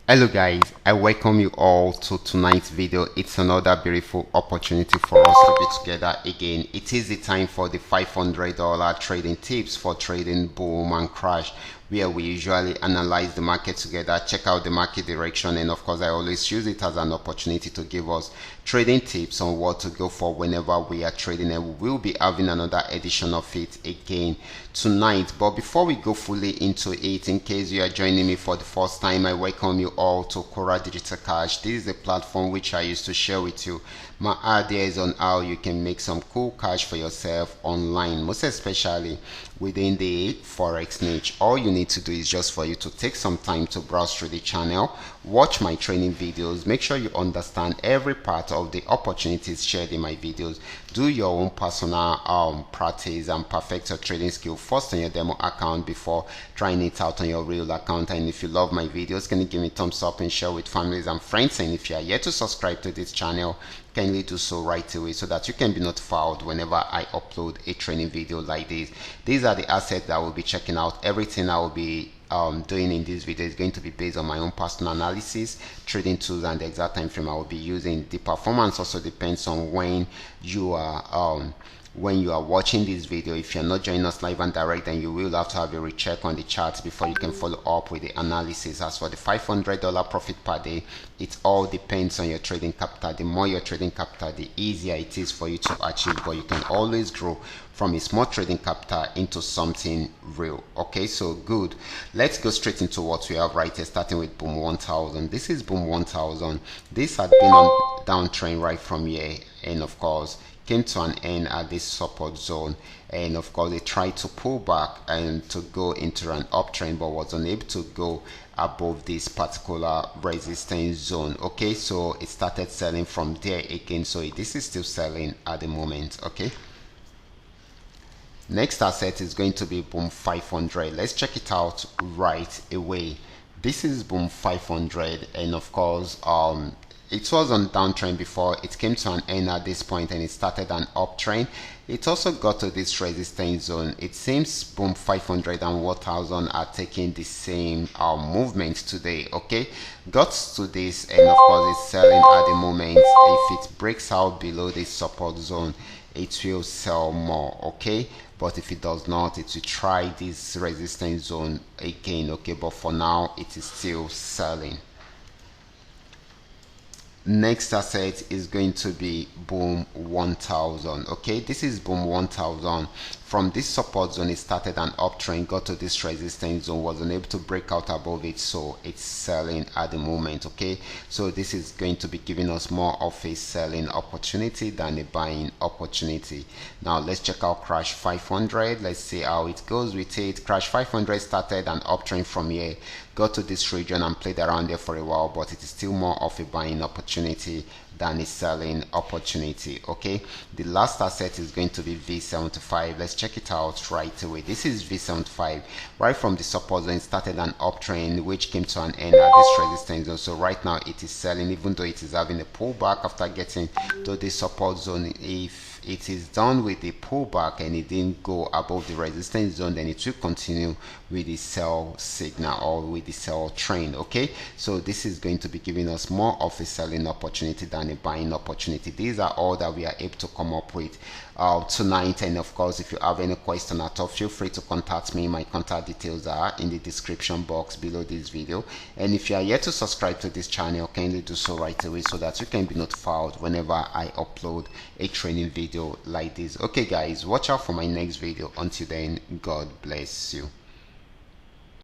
Hello guys, I welcome you all to tonight's video. It's another beautiful opportunity for us to be together again. It is the time for the $500 trading tips for trading boom and crash, where we usually analyze the market together, check out the market direction, and of course I always use it as an opportunity to give us trading tips on what to go for whenever we are trading, and we will be having another edition of it again tonight. But before we go fully into it, in case you are joining me for the first time, I welcome you all to Qora Digital Cash. This is the platform which I used to share with you my ideas on how you can make some cool cash for yourself online, most especially within the forex niche. All you need to do is just for you to take some time to browse through the channel, watch my training videos, make sure you understand every part of the opportunities shared in my videos, do your own personal practice and perfect your trading skill first on your demo account before trying it out on your real account. And if you love my videos, can you give me a thumbs up and share with families and friends? And if you are yet to subscribe to this channel, kindly do so right away so that you can be notified whenever I upload a training video like this. These are the assets that I will be checking out. Everything I will be doing in this video is going to be based on my own personal analysis, trading tools, and the exact time frame I will be using. The performance also depends on when you are watching this video. If you're not joining us live and direct, then you will have to have a recheck on the charts before you can follow up with the analysis. As for the $500 profit per day, it all depends on your trading capital. The more your trading capital, the easier it is for you to achieve, but you can always grow from a small trading capital into something real. Okay, so good. Let's go straight into what we have right here, starting with boom 1000. This is boom 1000. This had been on downtrend right from here, and of course came to an end at this support zone, and of course they tried to pull back and to go into an uptrend, but was unable to go above this particular resistance zone. Okay, so it started selling from there again, so this is still selling at the moment. Okay, next asset is going to be boom 500. Let's check it out right away. This is boom 500, and of course it was on downtrend before it came to an end at this point, and it started an uptrend. It also got to this resistance zone. It seems boom 500 and 1000 are taking the same movement today. Okay, got to this, and of course it's selling at the moment. If it breaks out below this support zone, it will sell more. Okay, but if it does not, it will try this resistance zone again. Okay, but for now it is still selling. Next asset is going to be boom 1000. Okay, this is boom 1000. From this support zone, it started an uptrend, got to this resistance zone, was unable to break out above it, so it's selling at the moment. Okay, so this is going to be giving us more of a selling opportunity than a buying opportunity. Now let's check out crash 500. Let's see how it goes with it. Crash 500 started an uptrend from here, got to this region and played around there for a while, but it is still more of a buying opportunity than a selling opportunity. Okay, the last asset is going to be V75. Let's check it out right away. This is V75. Right from the support zone, it started an uptrend which came to an end at this resistance zone. So right now it is selling, even though it is having a pullback after getting to the support zone. If it is done with the pullback and it didn't go above the resistance zone, then it will continue with the sell signal or with the sell trend. Okay, so this is going to be giving us more of a selling opportunity than a buying opportunity. These are all that we are able to come up with tonight, and of course if you have any question at all, feel free to contact me. My contact details are in the description box below this video, and if you are yet to subscribe to this channel, kindly do so right away so that you can be notified whenever I upload a training video like this. Okay guys, watch out for my next video. Until then, God bless you.